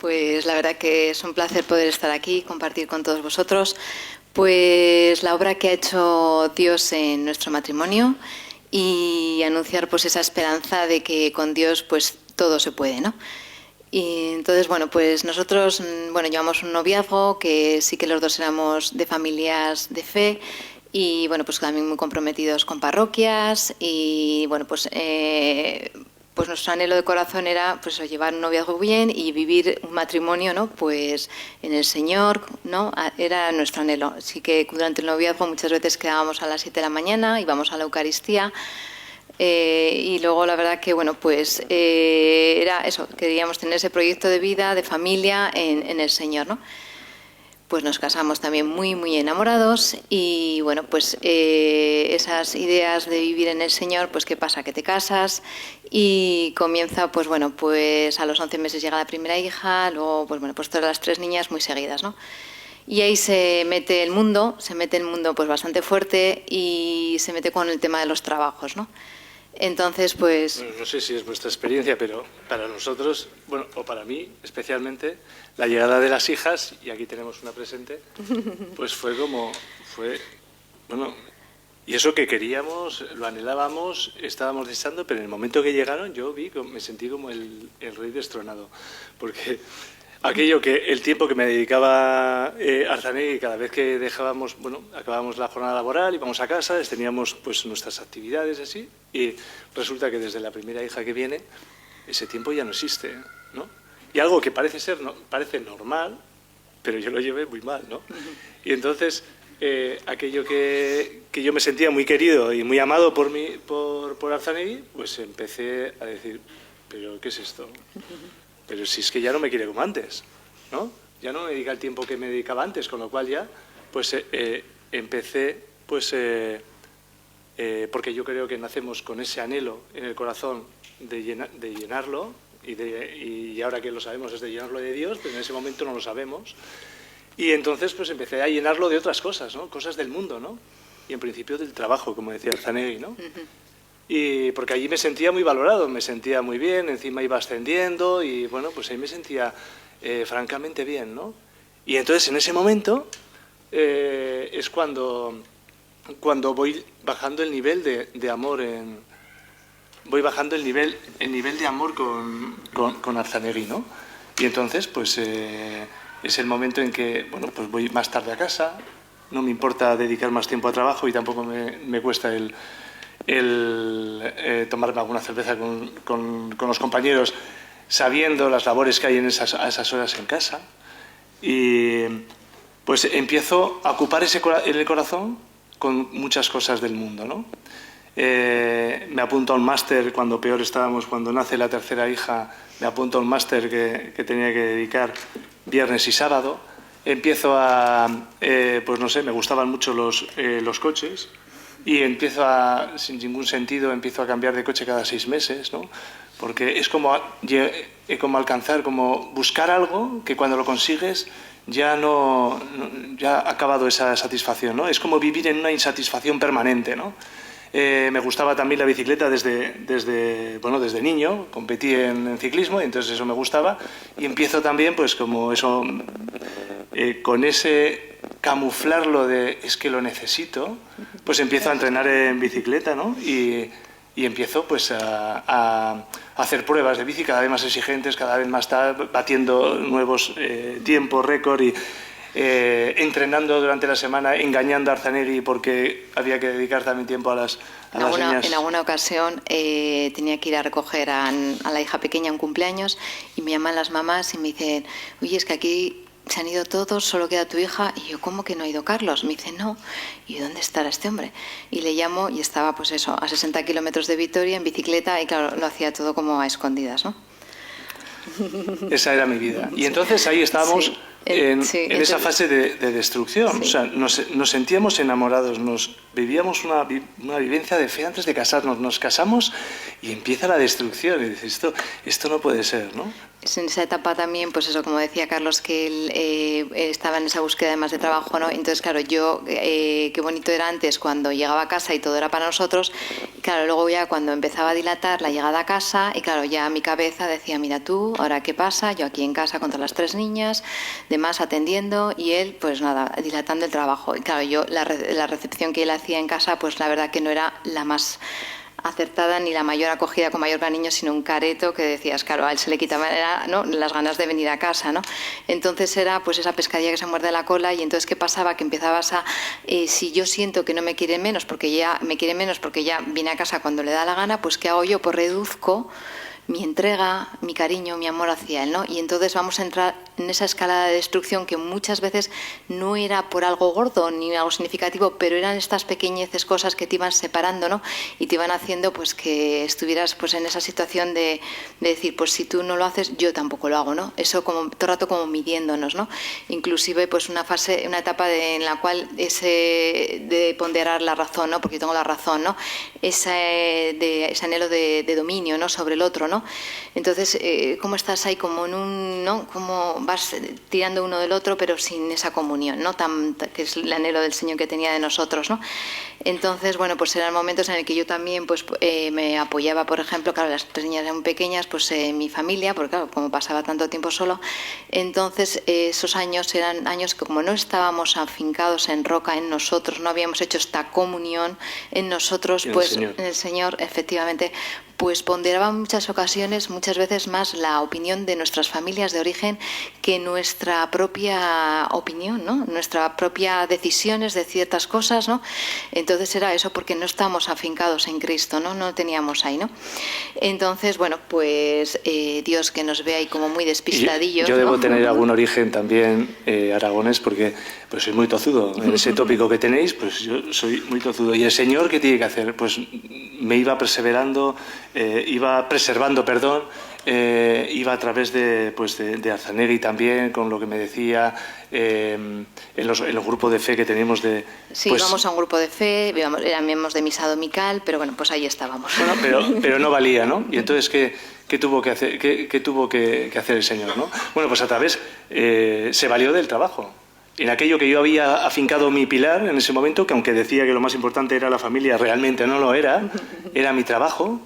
Pues la verdad que es un placer poder estar aquí, compartir con todos vosotros pues la obra que ha hecho Dios en nuestro matrimonio y anunciar pues esa esperanza de que con Dios pues todo se puede, ¿no? Y entonces, bueno, pues nosotros, llevamos un noviazgo que sí que los dos éramos de familias de fe y, bueno, pues también muy comprometidos con parroquias y, bueno, pues nuestro anhelo de corazón era pues llevar un noviazgo bien y vivir un matrimonio, ¿no? Pues en el Señor, ¿no? Era nuestro anhelo. Así que durante el noviazgo muchas veces quedábamos a las 7 de la mañana, íbamos a la Eucaristía. Y luego la verdad que era eso, queríamos tener ese proyecto de vida, de familia en el Señor, ¿no? Pues nos casamos también muy, muy enamorados y bueno, pues esas ideas de vivir en el Señor, pues ¿qué pasa? Que te casas y comienza, pues a los 11 meses llega la primera hija, luego, pues todas las 3 niñas muy seguidas, ¿no? Y ahí se mete el mundo pues bastante fuerte y se mete con el tema de los trabajos, ¿no? Entonces, pues... Bueno, no sé si es vuestra experiencia, pero para nosotros, o para mí especialmente, la llegada de las hijas, y aquí tenemos una presente, pues y eso que queríamos, lo anhelábamos, estábamos deseando, pero en el momento que llegaron me sentí como el rey destronado, porque... el tiempo que me dedicaba Arzanegui, cada vez que acabábamos la jornada laboral, íbamos a casa, teníamos pues nuestras actividades así, y resulta que desde la primera hija que viene, ese tiempo ya no existe, ¿no? Y algo que parece normal, pero yo lo llevé muy mal, ¿no? Y entonces, aquello que yo me sentía muy querido y muy amado por Arzanegui, pues empecé a decir, ¿pero qué es esto? Pero si es que ya no me quiere como antes, ¿no? Ya no me dedica el tiempo que me dedicaba antes, con lo cual ya, pues empecé, porque yo creo que nacemos con ese anhelo en el corazón de llenarlo, y ahora que lo sabemos es de llenarlo de Dios, pero en ese momento no lo sabemos. Y entonces pues empecé a llenarlo de otras cosas, ¿no? Cosas del mundo, ¿no? Y en principio del trabajo, como decía Arzanegui, ¿no? Y porque allí me sentía muy valorado, me sentía muy bien, encima iba ascendiendo y bueno, pues ahí me sentía francamente bien, ¿no? Y entonces en ese momento es cuando voy bajando el nivel de amor voy bajando el nivel de amor con Arzanegui, ¿no? Y entonces pues es el momento en que, bueno, pues voy más tarde a casa, no me importa dedicar más tiempo a trabajo y tampoco me cuesta el tomarme alguna cerveza con los compañeros, sabiendo las labores que hay a esas horas en casa. Y pues empiezo a ocupar el corazón con muchas cosas del mundo, ¿no? Me apunto a un máster cuando peor estábamos, cuando nace la tercera hija, me apunto a un máster que tenía que dedicar viernes y sábado. Empiezo me gustaban mucho los coches. Y sin ningún sentido, empiezo a cambiar de coche cada 6 meses, ¿no? Porque es como alcanzar, como buscar algo que cuando lo consigues ya ya ha acabado esa satisfacción, ¿no? Es como vivir en una insatisfacción permanente, ¿no? Me gustaba también la bicicleta desde niño, competí en ciclismo y entonces eso me gustaba y empiezo también pues como eso, con ese camuflarlo de es que lo necesito, pues empiezo a entrenar en bicicleta, ¿no? Y empiezo pues a hacer pruebas de bici cada vez más exigentes, cada vez más batiendo nuevos tiempos, récord y entrenando durante la semana, engañando a Arzanegui porque había que dedicar también tiempo a las niñas. En alguna ocasión tenía que ir a recoger a la hija pequeña un cumpleaños y me llaman las mamás y me dicen, oye, es que aquí se han ido todos, solo queda tu hija. Y yo, ¿cómo que no ha ido Carlos? Me dice, no. ¿Y dónde estará este hombre? Y le llamo y estaba pues eso, a 60 kilómetros de Vitoria en bicicleta y claro, lo hacía todo como a escondidas, ¿no? Esa era mi vida. Y entonces ahí estábamos... Sí. En esa fase de destrucción. Sí. O sea, nos sentíamos enamorados, vivíamos una vivencia de fe antes de casarnos. Nos casamos y empieza la destrucción. Y dices, esto no puede ser, ¿no? En esa etapa también, pues eso, como decía Carlos, que él estaba en esa búsqueda además de trabajo, ¿no? Entonces, claro, yo, qué bonito era antes cuando llegaba a casa y todo era para nosotros, Claro, luego ya cuando empezaba a dilatar la llegada a casa, y claro, ya mi cabeza decía, mira tú, ahora qué pasa, yo aquí en casa con todas las 3 niñas, demás atendiendo, y él, pues nada, dilatando el trabajo. Y claro, yo la recepción que él hacía en casa, pues la verdad que no era la más acertada ni la mayor acogida con mayor cariño, sino un careto que decías, claro, a él se le quitaban, ¿no?, las ganas de venir a casa, ¿no? Entonces era pues esa pescadilla que se muerde la cola. Y entonces, ¿qué pasaba? Que empezabas a, si yo siento que no me quiere menos porque ya viene a casa cuando le da la gana, pues ¿qué hago yo? Pues reduzco mi entrega, mi cariño, mi amor hacia él, ¿no? Y entonces vamos a entrar en esa escalada de destrucción que muchas veces no era por algo gordo ni algo significativo, pero eran estas pequeñeces, cosas que te iban separando, ¿no? Y te iban haciendo pues que estuvieras pues en esa situación de decir, pues si tú no lo haces, yo tampoco lo hago, ¿no? Eso como todo el rato como midiéndonos, ¿no? Inclusive pues una etapa en la cual ese de ponderar la razón, ¿no? Porque yo tengo la razón, ¿no? Ese anhelo de dominio, ¿no?, sobre el otro, ¿no? Entonces, ¿cómo estás ahí como en un, ¿no?, cómo vas tirando uno del otro, pero sin esa comunión, ¿no?, que es el anhelo del Señor que tenía de nosotros, ¿no? Entonces, bueno, pues eran momentos en el que yo también pues me apoyaba, por ejemplo, claro, las 3 niñas eran muy pequeñas, pues mi familia, porque claro, como pasaba tanto tiempo solo, entonces esos años eran años que como no estábamos afincados en roca, en nosotros, no habíamos hecho esta comunión en nosotros, pues en el Señor, efectivamente, pues ponderaba en muchas ocasiones, muchas veces más la opinión de nuestras familias de origen que nuestra propia opinión, ¿no?, nuestra propia decisiones de ciertas cosas, ¿no? Entonces era eso, porque no estábamos afincados en Cristo, ¿no? No teníamos ahí, ¿no? Entonces, bueno, pues Dios que nos ve ahí como muy despistadillos. Yo debo ¿no? tener algún origen también aragonés, porque pues soy muy tozudo. En ese tópico que tenéis, pues yo soy muy tozudo. ¿Y el Señor qué tiene que hacer? Pues me iba preservando, perdón, iba a través de Arzanegui también, con lo que me decía, en los grupos de fe que teníamos de... Sí, íbamos a un grupo de fe, eran miembros de misa dominical, pero bueno, pues ahí estábamos. Bueno, pero no valía, ¿no? Y entonces, ¿qué tuvo que hacer, qué tuvo que hacer el Señor, ¿no? Bueno, pues a través, se valió del trabajo. En aquello que yo había afincado mi pilar en ese momento, que aunque decía que lo más importante era la familia, realmente no lo era, era mi trabajo.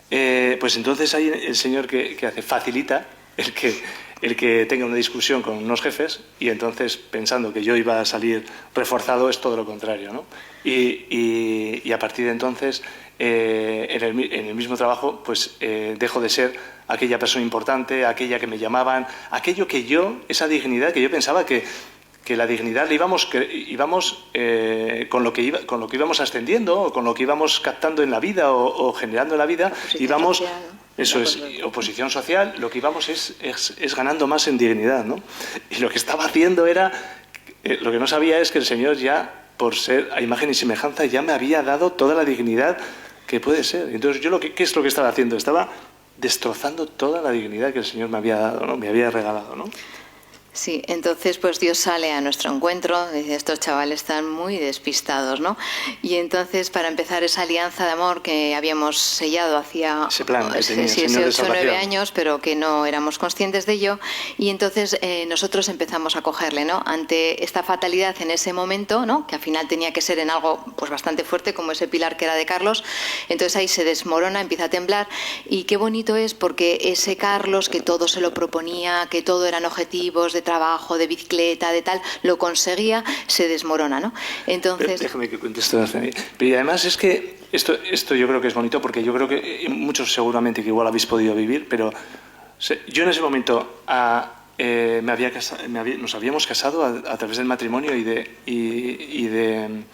Pues entonces ahí el Señor que hace, facilita el que tenga una discusión con unos jefes, y entonces pensando que yo iba a salir reforzado, es todo lo contrario, ¿no? Y a partir de entonces, en el mismo trabajo, pues dejo de ser aquella persona importante, aquella que me llamaban, aquello que esa dignidad que yo pensaba que la dignidad la íbamos con lo que íbamos ascendiendo, o con lo que íbamos captando en la vida, o generando en la vida, íbamos social, ¿no? Eso es, oposición social, lo que íbamos es ganando más en dignidad, ¿no? Y lo que estaba haciendo era, lo que no sabía es que el Señor ya, por ser a imagen y semejanza, ya me había dado toda la dignidad que puede ser. Entonces yo ¿qué es lo que estaba haciendo? Estaba destrozando toda la dignidad que el Señor me había dado, ¿no?, me había regalado, ¿no? Sí, entonces pues Dios sale a nuestro encuentro, dice, estos chavales están muy despistados, ¿no? Y entonces, para empezar esa alianza de amor que habíamos sellado hacía 8 o 9 años, pero que no éramos conscientes de ello, y entonces nosotros empezamos a cogerle, ¿no?, ante esta fatalidad en ese momento, ¿no?, que al final tenía que ser en algo pues bastante fuerte, como ese pilar que era de Carlos. Entonces ahí se desmorona, empieza a temblar, y qué bonito es, porque ese Carlos, que todo se lo proponía, que todo eran objetivos de trabajo, de bicicleta, de tal, lo conseguía, se desmorona, ¿no? Entonces... Déjame que cuente esto. Pero además es que esto yo creo que es bonito, porque yo creo que muchos seguramente que igual habéis podido vivir, pero yo en ese momento nos habíamos casado a través del matrimonio y de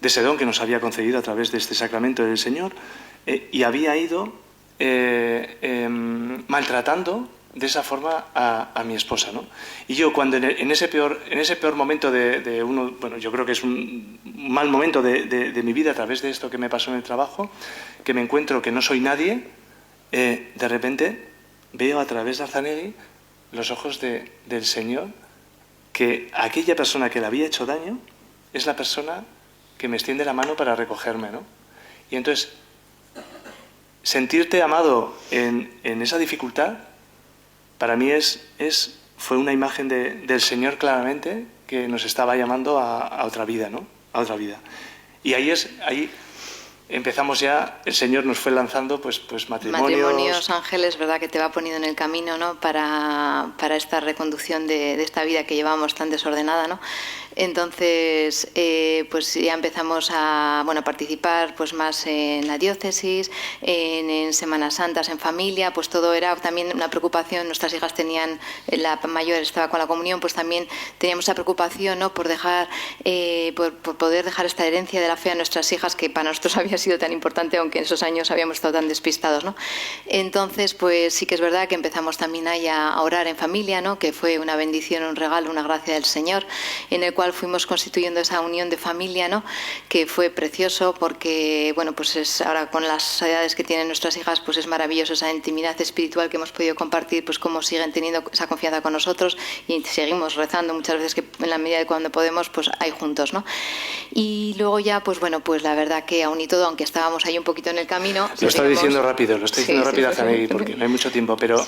ese don que nos había concedido a través de este sacramento del Señor, y había ido maltratando de esa forma a mi esposa, ¿no? Y yo, cuando en ese peor momento de uno, bueno, yo creo que es un mal momento de mi vida, a través de esto que me pasó en el trabajo, que me encuentro que no soy nadie, de repente veo a través de Arzanegui los ojos del Señor, que aquella persona que le había hecho daño es la persona que me extiende la mano para recogerme, ¿no? Y entonces, sentirte amado en esa dificultad, para mí fue una imagen del Señor claramente, que nos estaba llamando a otra vida, ¿no? A otra vida. Y ahí empezamos ya, el Señor nos fue lanzando pues matrimonios, ángeles, ¿verdad? Que te va poniendo en el camino, ¿no? Para esta reconducción de esta vida que llevamos tan desordenada, ¿no? Entonces, pues ya empezamos a participar pues más en la diócesis, en Semanas Santas, en familia, pues todo era también una preocupación. Nuestras hijas tenían, la mayor estaba con la comunión, pues también teníamos esa preocupación, ¿no? Por dejar, por poder dejar esta herencia de la fe a nuestras hijas, que para nosotros había sido tan importante, aunque en esos años habíamos estado tan despistados, ¿no? Entonces, pues sí que es verdad que empezamos también ahí a orar en familia, ¿no? Que fue una bendición, un regalo, una gracia del Señor, en el cual fuimos constituyendo esa unión de familia, ¿no? Que fue precioso porque, bueno, pues ahora con las edades que tienen nuestras hijas, pues es maravilloso esa intimidad espiritual que hemos podido compartir, pues cómo siguen teniendo esa confianza con nosotros y seguimos rezando muchas veces, que en la medida de cuando podemos, pues ahí juntos, ¿no? Y luego ya, pues bueno, pues la verdad que aún y todo, aunque estábamos ahí un poquito en el camino... Lo estoy diciendo rápido, Zanegui, porque no hay mucho tiempo, pero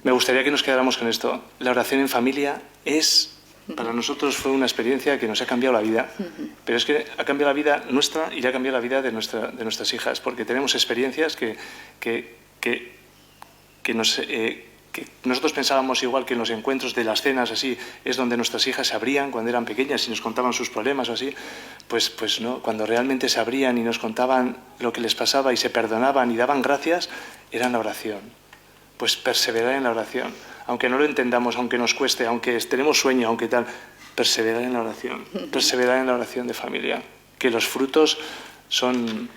me gustaría que nos quedáramos con esto. La oración en familia para nosotros fue una experiencia que nos ha cambiado la vida, pero es que ha cambiado la vida nuestra y ha cambiado la vida de nuestras hijas, porque tenemos experiencias que nosotros pensábamos igual que en los encuentros de las cenas, así, es donde nuestras hijas se abrían cuando eran pequeñas y nos contaban sus problemas o así, pues no, cuando realmente se abrían y nos contaban lo que les pasaba y se perdonaban y daban gracias, era en la oración. Pues perseverar en la oración, aunque no lo entendamos, aunque nos cueste, aunque tenemos sueño, aunque tal, perseverar en la oración de familia, que los frutos son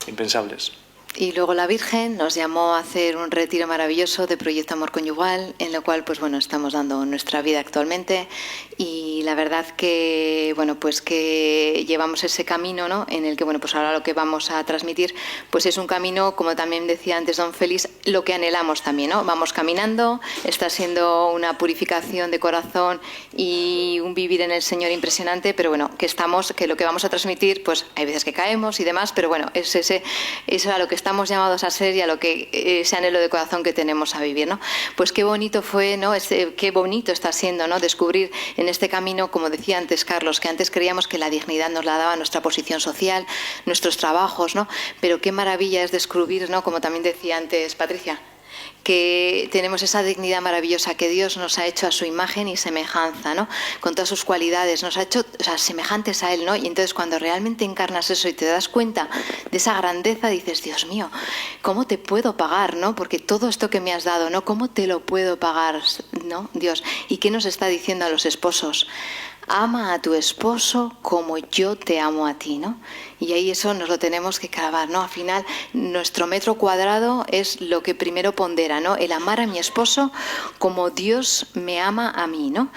impensables. Y luego la Virgen nos llamó a hacer un retiro maravilloso de Proyecto Amor Conyugal, en lo cual, pues bueno, estamos dando nuestra vida actualmente. Y la verdad que, bueno, pues que llevamos ese camino, ¿no? En el que, bueno, pues ahora lo que vamos a transmitir, pues es un camino, como también decía antes don Félix, lo que anhelamos también, ¿no? Vamos caminando, está siendo una purificación de corazón y un vivir en el Señor impresionante, pero bueno, que lo que vamos a transmitir, pues hay veces que caemos y demás, pero bueno, eso es a lo que estamos llamados a ser y a lo que ese anhelo de corazón que tenemos a vivir, ¿no? Pues qué bonito fue, ¿no? Qué bonito está siendo, ¿no? Descubrir en este camino, como decía antes Carlos, que antes creíamos que la dignidad nos la daba nuestra posición social, nuestros trabajos, ¿no? Pero qué maravilla es descubrir, ¿no? Como también decía antes Patricia, que tenemos esa dignidad maravillosa que Dios nos ha hecho a su imagen y semejanza, ¿no? Con todas sus cualidades, nos ha hecho, o sea, semejantes a Él, ¿no? Y entonces cuando realmente encarnas eso y te das cuenta de esa grandeza, dices, Dios mío, ¿cómo te puedo pagar, no? Porque todo esto que me has dado, ¿no? ¿Cómo te lo puedo pagar, no? Dios. ¿Y qué nos está diciendo a los esposos? Ama a tu esposo como yo te amo a ti, ¿no? Y ahí eso nos lo tenemos que clavar, ¿no? Al final, nuestro metro cuadrado es lo que primero pondera, ¿no? El amar a mi esposo como Dios me ama a mí, ¿no?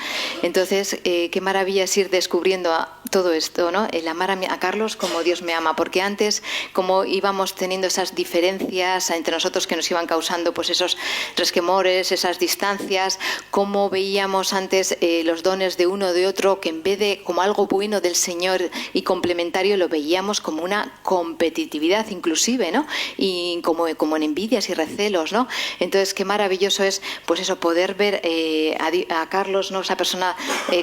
Entonces, qué maravilla es ir descubriendo todo esto, ¿no? El amar a Carlos como Dios me ama, porque antes, como íbamos teniendo esas diferencias entre nosotros que nos iban causando pues esos resquemores, esas distancias, cómo veíamos antes los dones de uno o de otro, que en vez de como algo bueno del Señor y complementario, lo veíamos como una competitividad inclusive, ¿no? Y como en envidias y recelos, ¿no? Entonces, qué maravilloso es, pues eso, poder ver a Carlos, ¿no? Esa persona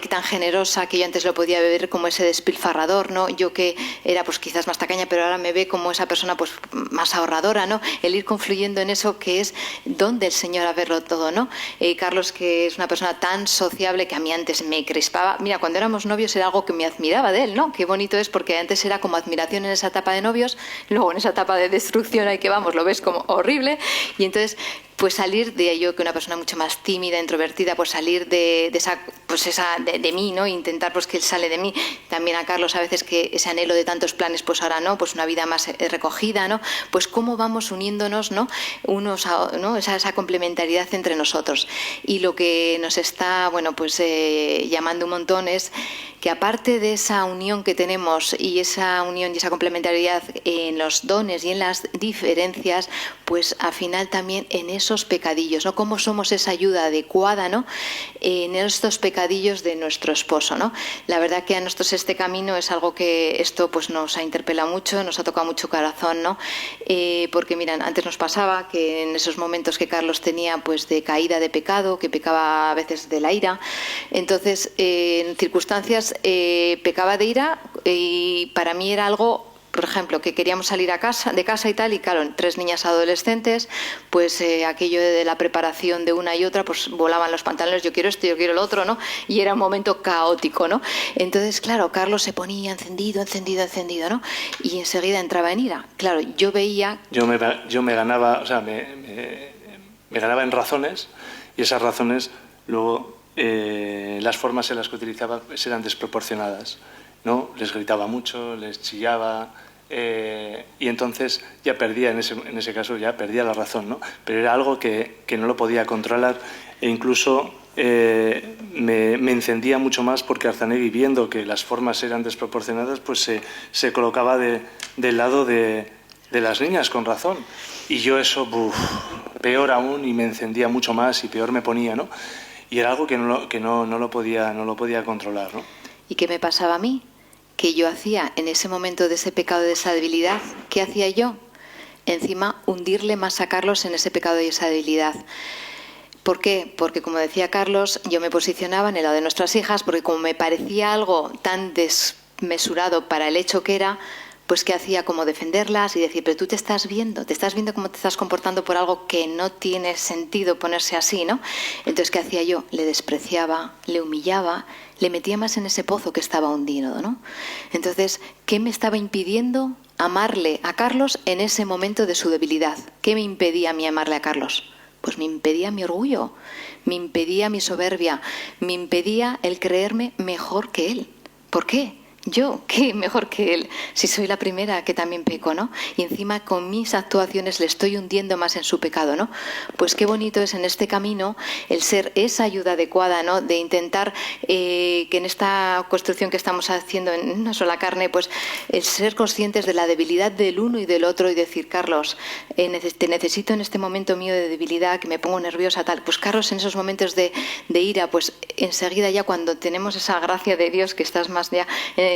tan generosa, que yo antes lo podía ver como ese despilfarrador, ¿no? Yo que era pues quizás más tacaña, pero ahora me ve como esa persona pues más ahorradora, ¿no? El ir confluyendo en eso que es don del Señor a verlo todo, ¿no? Carlos, que es una persona tan sociable que a mí antes me crispaba. Mira, cuando éramos novios era algo que me admiraba de él, ¿no? Qué bonito es, porque antes era como admiración en esa etapa de novios, luego en esa etapa de destrucción ahí que vamos, lo ves como horrible, y entonces pues salir de ello, que una persona mucho más tímida, introvertida, pues salir de esa, pues de mí, ¿no? Intentar pues que él sale de mí. También a Carlos a veces que ese anhelo de tantos planes, pues ahora no, pues una vida más recogida, ¿no? Pues cómo vamos uniéndonos, ¿no? Unos a, ¿no? Esa complementariedad entre nosotros. Y lo que nos está, bueno, pues llamando un montón es que aparte de esa unión que tenemos y esa unión y esa complementariedad en los dones y en las diferencias, pues al final también en esos pecadillos, ¿no? Cómo somos esa ayuda adecuada, ¿no? En estos pecadillos de nuestro esposo, ¿no? La verdad que a nosotros este camino es algo que esto pues nos ha interpelado mucho, nos ha tocado mucho corazón, ¿no? Porque miran, antes nos pasaba que en esos momentos que Carlos tenía pues de caída de pecado, que pecaba a veces de la ira, entonces en circunstancias pecaba de ira y para mí era algo por ejemplo, que queríamos salir de casa y tal, y claro, 3 niñas adolescentes, pues aquello de la preparación de una y otra, pues volaban los pantalones, yo quiero esto, yo quiero el otro, ¿no? Y era un momento caótico, ¿no? Entonces, claro, Carlos se ponía encendido, ¿no? Y enseguida entraba en ira. Claro, yo veía... Yo me ganaba, o sea, me ganaba en razones, y esas razones luego las formas en las que utilizaba eran desproporcionadas, ¿no? Les gritaba mucho, les chillaba, y entonces ya perdía, en ese caso ya perdía la razón, ¿no? Pero era algo que no lo podía controlar, e incluso me encendía mucho más porque Arzanegui, viendo que las formas eran desproporcionadas, pues se colocaba del lado de las niñas, con razón. Y yo eso, peor aún, y me encendía mucho más y peor me ponía, ¿no? Y era algo que no lo podía controlar, ¿no? ¿Y qué me pasaba a mí? Que yo hacía en ese momento de ese pecado de esa debilidad, ¿qué hacía yo? Encima, hundirle más a Carlos en ese pecado de esa debilidad. ¿Por qué? Porque, como decía Carlos, yo me posicionaba en el lado de nuestras hijas, porque como me parecía algo tan desmesurado para el hecho que era, pues que hacía como defenderlas y decir, pero tú te estás viendo cómo te estás comportando por algo que no tiene sentido ponerse así, ¿no? Entonces, ¿qué hacía yo? Le despreciaba, le humillaba, le metía más en ese pozo que estaba hundido, ¿no? Entonces, ¿qué me estaba impidiendo amarle a Carlos en ese momento de su debilidad? ¿Qué me impedía a mí amarle a Carlos? Pues me impedía mi orgullo, me impedía mi soberbia, me impedía el creerme mejor que él. ¿Por qué? Yo, ¿qué mejor que él? Si soy la primera que también peco, ¿no? Y encima con mis actuaciones le estoy hundiendo más en su pecado, ¿no? Pues qué bonito es en este camino el ser esa ayuda adecuada, ¿no? De intentar que en esta construcción que estamos haciendo en una sola carne, pues el ser conscientes de la debilidad del uno y del otro y decir, Carlos, te necesito en este momento mío de debilidad, que me pongo nerviosa, tal. Pues Carlos, en esos momentos de ira, pues enseguida ya cuando tenemos esa gracia de Dios, que estás más ya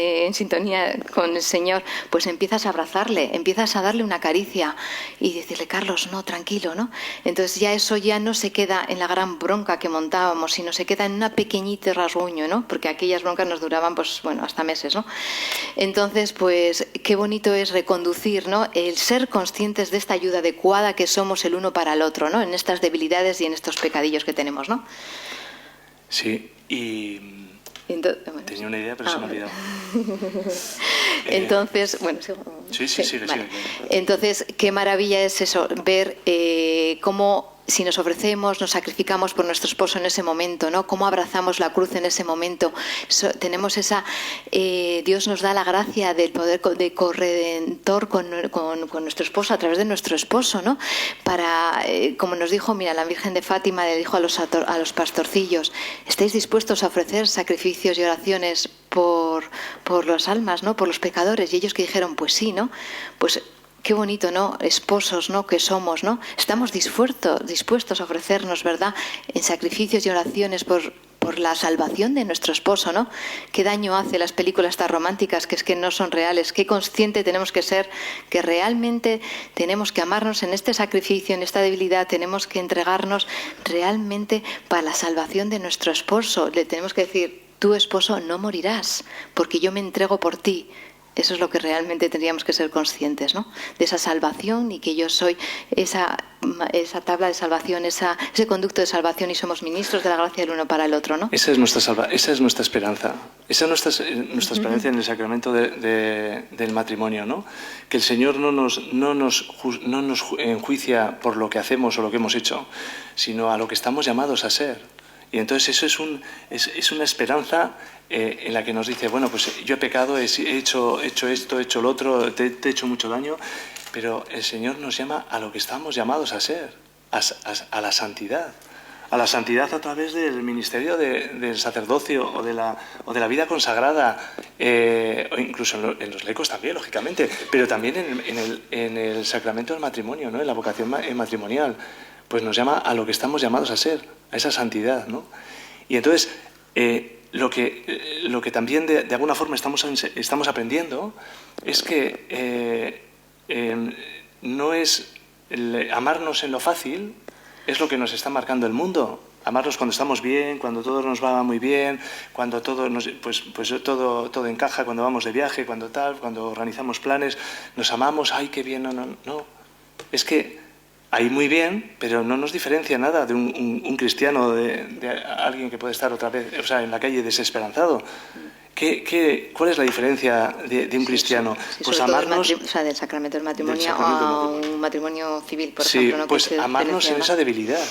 en sintonía con el Señor, pues empiezas a abrazarle, empiezas a darle una caricia y decirle, Carlos, no, tranquilo, ¿no? Entonces ya eso ya no se queda en la gran bronca que montábamos, sino se queda en una pequeñita rasguño, ¿no? Porque aquellas broncas nos duraban, pues bueno, hasta meses, ¿no? Entonces, pues qué bonito es reconducir, ¿no? El ser conscientes de esta ayuda adecuada que somos el uno para el otro, ¿no? En estas debilidades y en estos pecadillos que tenemos, ¿no? Sí, y... tenía una idea, pero se me ha olvidado. Entonces, bueno, sí, vale. Entonces, qué maravilla es eso, ver cómo si nos ofrecemos, nos sacrificamos por nuestro esposo en ese momento, ¿no? Cómo abrazamos la cruz en ese momento. Tenemos esa, Dios nos da la gracia del poder de corredentor con nuestro esposo a través de nuestro esposo, ¿no? Para, como nos dijo, mira, la Virgen de Fátima le dijo a los pastorcillos, ¿estáis dispuestos a ofrecer sacrificios y oraciones por las almas, ¿no? Por los pecadores? Y ellos que dijeron, pues sí, ¿no? Pues qué bonito, ¿no? Esposos, ¿no? Que somos, ¿no? Estamos dispuestos a ofrecernos, ¿verdad? En sacrificios y oraciones por la salvación de nuestro esposo, ¿no? Qué daño hace las películas tan románticas que es que no son reales. Qué consciente tenemos que ser que realmente tenemos que amarnos en este sacrificio, en esta debilidad, tenemos que entregarnos realmente para la salvación de nuestro esposo. Le tenemos que decir, tu esposo no morirás porque yo me entrego por ti. Eso es lo que realmente tendríamos que ser conscientes, ¿no? De esa salvación y que yo soy esa tabla de salvación, ese conducto de salvación y somos ministros de la gracia del uno para el otro, ¿no? Esa es nuestra esperanza. Esa es nuestra esperanza en el sacramento del matrimonio, ¿no? Que el Señor no nos enjuicia por lo que hacemos o lo que hemos hecho, sino a lo que estamos llamados a ser. Y entonces eso es una esperanza en la que nos dice, bueno, pues yo he pecado, he hecho esto, he hecho lo otro, te he hecho mucho daño, pero el Señor nos llama a lo que estamos llamados a ser, a la santidad. A la santidad a través del ministerio del sacerdocio o de la vida consagrada, o incluso en los laicos también, lógicamente, pero también en el sacramento del matrimonio, ¿no? En la vocación matrimonial. Pues nos llama a lo que estamos llamados a ser, a esa santidad, ¿no? Y entonces, lo que también de alguna forma estamos aprendiendo es que no es amarnos en lo fácil, es lo que nos está marcando el mundo. Amarnos cuando estamos bien, cuando todo nos va muy bien, cuando todo, todo encaja, cuando vamos de viaje, cuando organizamos planes, nos amamos, ¡ay, qué bien! No. Es que ahí muy bien, pero no nos diferencia nada de un cristiano, de alguien que puede estar otra vez, o sea, en la calle desesperanzado. ¿Cuál es la diferencia de un cristiano? Pues amarnos, del sacramento del matrimonio a un matrimonio civil, por ejemplo. ¿No? Pues amarnos en esa debilidad.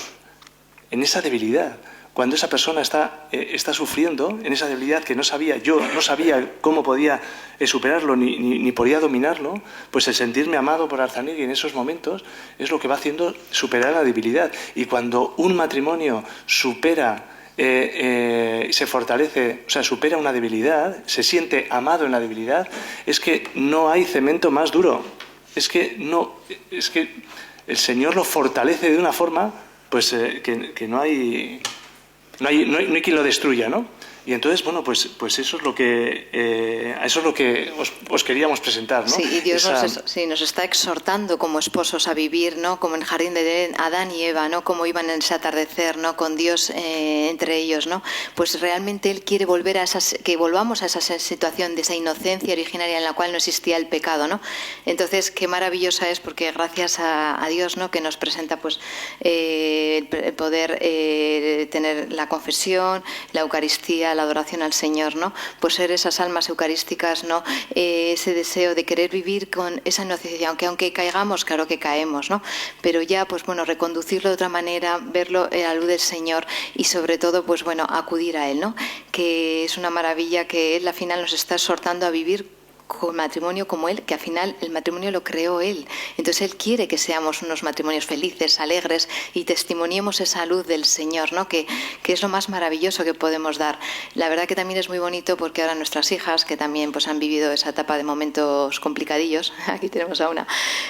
En esa debilidad. Cuando esa persona está sufriendo, en esa debilidad que yo no sabía cómo podía superarlo ni podía dominarlo, pues el sentirme amado por Arzanegui en esos momentos es lo que va haciendo superar la debilidad. Y cuando un matrimonio supera, se fortalece, o sea, supera una debilidad, se siente amado en la debilidad, es que no hay cemento más duro. Es que el Señor lo fortalece de una forma pues que no hay quien lo destruya, ¿no? Y entonces, bueno, pues eso es lo que os queríamos presentar, ¿no? Sí, y Dios nos está exhortando como esposos a vivir, ¿no? Como en el jardín de Edén, Adán y Eva, ¿no? Como iban en ese atardecer, ¿no? Con Dios entre ellos, ¿no? Pues realmente Él quiere que volvamos a esa situación de esa inocencia originaria en la cual no existía el pecado, ¿no? Entonces, qué maravillosa es, porque gracias a Dios, ¿no? Que nos presenta, pues, el poder tener la confesión, la Eucaristía, la adoración al Señor, ¿no? Pues ser esas almas eucarísticas, ¿no? Ese deseo de querer vivir con esa inocencia, aunque caigamos, claro que caemos, ¿no? Pero ya, pues bueno, reconducirlo de otra manera, verlo a la luz del Señor y sobre todo, pues bueno, acudir a Él, ¿no? Que es una maravilla que Él al final nos está exhortando a vivir con matrimonio como Él, que al final el matrimonio lo creó Él. Entonces Él quiere que seamos unos matrimonios felices, alegres y testimoniemos esa luz del Señor, ¿no? Que es lo más maravilloso que podemos dar. La verdad que también es muy bonito porque ahora nuestras hijas, que también pues han vivido esa etapa de momentos complicadillos, aquí tenemos a una,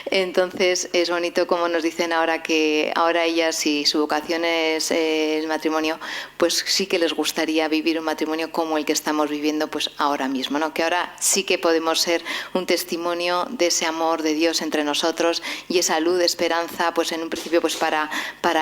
entonces es bonito como nos dicen ahora que ahora ellas, si su vocación es el matrimonio, pues sí que les gustaría vivir un matrimonio como el que estamos viviendo pues ahora mismo, ¿no? Que ahora sí que podemos ser un testimonio de ese amor de Dios entre nosotros y esa luz de esperanza, pues en un principio pues para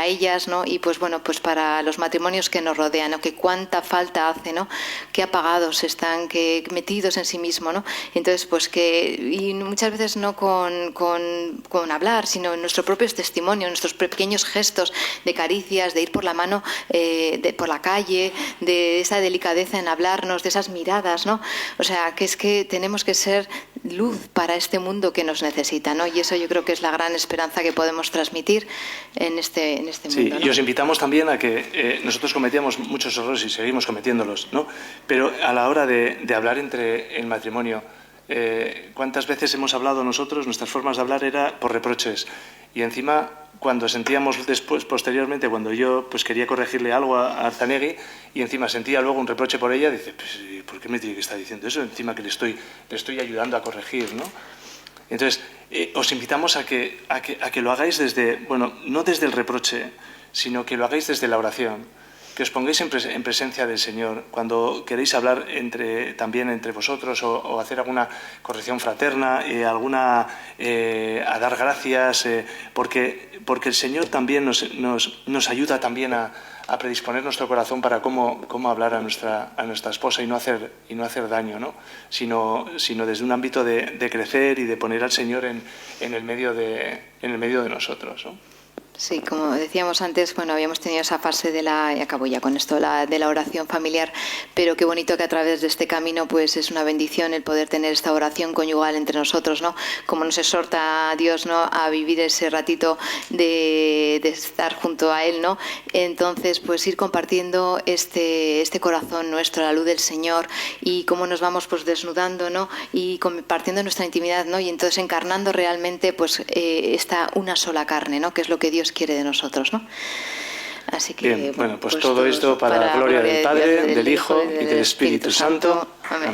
ellas, ¿no? Y pues bueno, pues para los matrimonios que nos rodean, ¿no? Que cuánta falta hace, ¿no? Que apagados están, que metidos en sí mismos, ¿no? Entonces pues y muchas veces no con hablar, sino en nuestros propios testimonios, en nuestros pequeños gestos de caricias, de ir por la mano por la calle, de esa delicadeza en hablarnos, de esas miradas, ¿no? O sea, que es que tenemos que ser luz para este mundo que nos necesita, ¿no? Y eso yo creo que es la gran esperanza que podemos transmitir en este mundo, ¿no? Y os invitamos también a que nosotros cometíamos muchos errores y seguimos cometiéndolos, ¿no? Pero a la hora de hablar entre el matrimonio, ¿cuántas veces hemos hablado nosotros? Nuestras formas de hablar era por reproches. Y encima, cuando sentíamos posteriormente, cuando yo pues quería corregirle algo a Arzanegui y encima sentía luego un reproche por ella, dice, pues, ¿por qué me tiene que estar diciendo eso? Encima que le estoy ayudando a corregir, ¿no? Entonces, os invitamos a que lo hagáis no desde el reproche, sino que lo hagáis desde la oración. Que os pongáis en presencia del Señor cuando queréis hablar también entre vosotros o hacer alguna corrección fraterna, a dar gracias, porque el Señor también nos ayuda también a predisponer nuestro corazón para cómo hablar a nuestra esposa y no hacer daño, ¿no? Sino desde un ámbito de crecer y de poner al Señor en el medio de nosotros, ¿no? Sí, como decíamos antes, bueno, habíamos tenido esa fase y acabo ya con esto, de la oración familiar, pero qué bonito que a través de este camino pues es una bendición el poder tener esta oración conyugal entre nosotros, ¿no? Como nos exhorta a Dios, ¿no? A vivir ese ratito de estar junto a Él, ¿no? Entonces, pues ir compartiendo este corazón nuestro a la luz del Señor y cómo nos vamos pues desnudando, ¿no? Y compartiendo nuestra intimidad, ¿no? Y entonces encarnando realmente pues esta una sola carne, ¿no? Que es lo que Dios quiere de nosotros, ¿no? Así que, bien, bueno, pues todo esto para la gloria del Padre, del Hijo y del Espíritu Santo. Amén.